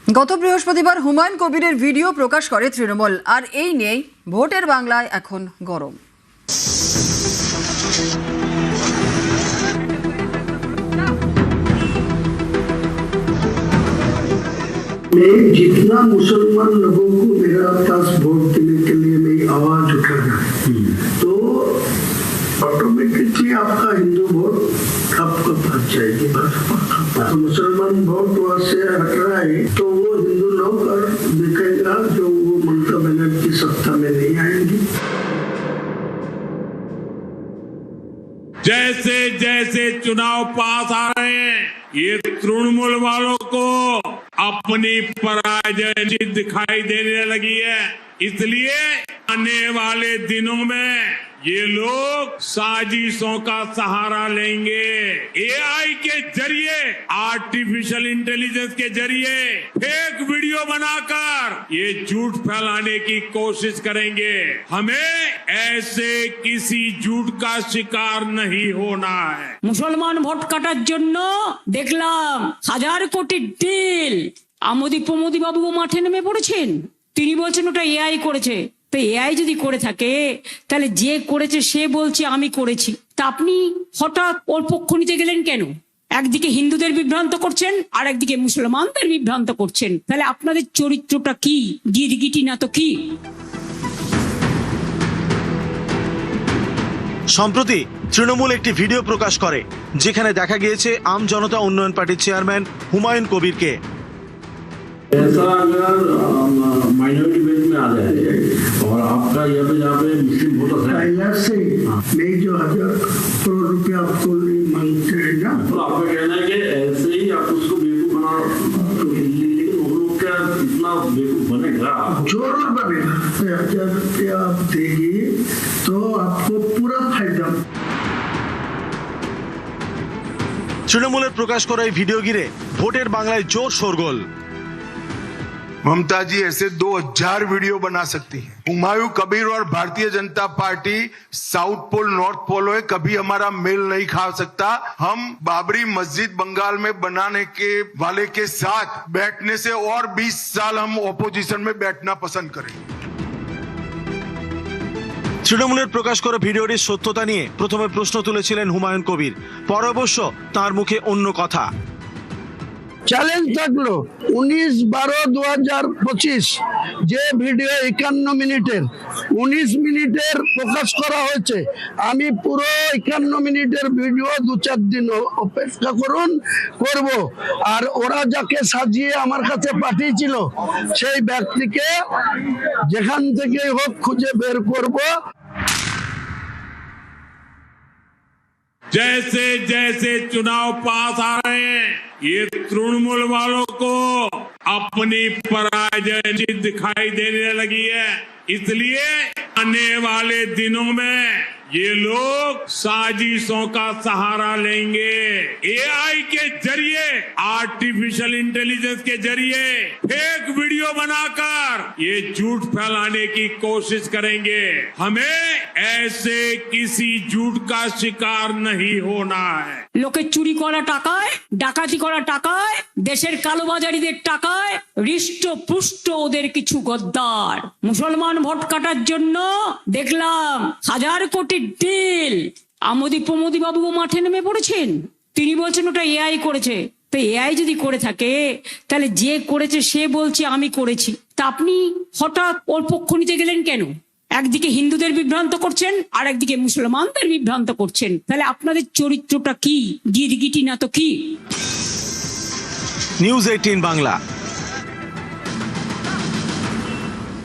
গত বৃহস্পতিবার হুমায়ুন কবিরের ভিডিও প্রকাশ করে তৃণমূল, আর এই নিয়েই ভোটের বাংলায় এখন গরম। मैं जितना मुसलमान लोगों को मेरा पास वोट देने के लिए मेरी आवाज उठाना तो ऑटोमेटिकली आपका हिंदू वोट आपका पास जाएगी। तो मुसलमान वोट वहां से हट रहा है तो वो हिंदू लोग और दिखेगा जो वो ममता बनर्जी सत्ता में नहीं आएंगी। जैसे जैसे चुनाव पास आ रहे हैं, ये तृणमूल वालों को अपनी पराजय दिखाई देने लगी है। इसलिए आने वाले दिनों में ये लोग साजिशों का सहारा लेंगे। एआई के जरिए, आर्टिफिशियल इंटेलिजेंस के जरिए फेक वीडियो बनाकर ये झूठ फैलाने की कोशिश करेंगे। हमें ऐसे किसी झूठ का शिकार नहीं होना है। মুসলমান ভোট কাটার জন্য দেখলাম 1000 কোটি ডিল। আমোদি প্রমোদি বাবু মাঠে নেমে পড়েছেন। তিনি বলছেন ওটা এআই করেছে। তো এআই যদি করে থাকে তাহলে যে করেছে সে বলছে আমি করেছি, তা আপনি হঠাৎ ওর পক্ষ নিতে গেলেন কেন? একদিকে হিন্দুদের বিভ্রান্ত করছেন আর একদিকে মুসলমানদের বিভ্রান্ত করছেন, তাহলে আপনাদের চরিত্রটা কি? গিরগিটি না তো কি? সম্প্রতি তৃণমূল একটি ভিডিও প্রকাশ করে যেখানে দেখা গিয়েছে আম জনতা উন্নয়ন পার্টির চেয়ারম্যান হুমায়ুন কবিরকে। ऐसा अगर माइनॉरिटी बेस में आ जाए और आपका यहाँ पे मुस्लिम वोटर है से मैं जो 1000 करोड़ रुपया आपको मांगते हैं ना, तो आपका कहना है कि ऐसे ही आप उसको बेवकूफ बना, लेकिन वो लोग क्या इतना बेवकूफ बनेगा? जरूर बनेगा। 1000 रुपया आप देंगे तो आपको पूरा फायदा। তৃণমূলের প্রকাশ করা এই ভিডিও ঘিরে ভোটের বাংলায় জোর শোরগোল। ममता जी ऐसे 2000 वीडियो बना सकती है। हुमायूं कबीर और Bharatiya Janata Party south pole north pole है, कभी हमारा मेल नहीं खा सकता। हम बाबरी मस्जिद बंगाल में बनाने के वाले के साथ बैठने से और 20 साल हम ऑपोजिशन में बैठना पसंद करेंगे। তৃণমূলের প্রকাশ করা ভিডিওটির সত্যতা নিয়ে প্রথমে প্রশ্ন তুলেছিলেন হুমায়ুন কবির, পরে অবশ্য তার মুখে অন্য কথা। চ্যালেঞ্জ থাকলো 19/12/2025 যে ভিডিও 51 মিনিটের প্রকাশ করা হয়েছে, আমি পুরো 51 মিনিটের ভিডিও 2-4 দিন অপেক্ষা করব। আর ওরা যাকে সাজিয়ে আমার কাছে পাঠিয়েছিল সেই ব্যক্তিকে যেখান থেকে হোক খুঁজে বের করব। जैसे जैसे चुनाव पास आ रहे हैं, ये तृणमूल वालों को अपनी पराजय दिखाई देने लगी है। इसलिए आने वाले दिनों में ये लोग साजिशों का सहारा लेंगे। एआई के जरिए, आर्टिफिशियल इंटेलिजेंस के जरिए फेक वीडियो बनाकर ये झूठ फैलाने की कोशिश करेंगे। हमें ऐसे किसी झूठ का शिकार नहीं होना है। লোকে চুরি করা টাকায়, ডাকাতি করা টাকায়, দেশের কালোবাজারিদের টাকায় হৃষ্টপুষ্ট ওদের কিছু গদ্দার। মুসলমান ভোট কাটার জন্য দেখলাম 1000 কোটি ডিল। আমোদি প্রমোদি বাবু মাঠে নেমে পড়েছেন। তিনি বলছেন ওটা এআই করেছে। তো এআই যদি করে থাকে তাহলে যে করেছে সে বলছে আমি করেছি, তা আপনি হঠাৎ ওর পক্ষ নিতে গেলেন কেন? একদিকে হিন্দুদের বিভ্রান্ত করছেন আর একদিকে মুসলমানদের বিভ্রান্ত করছেন, তাহলে আপনাদের চরিত্রটা কি? গিরগিটি না তো কি? নিউজ 18 বাংলা।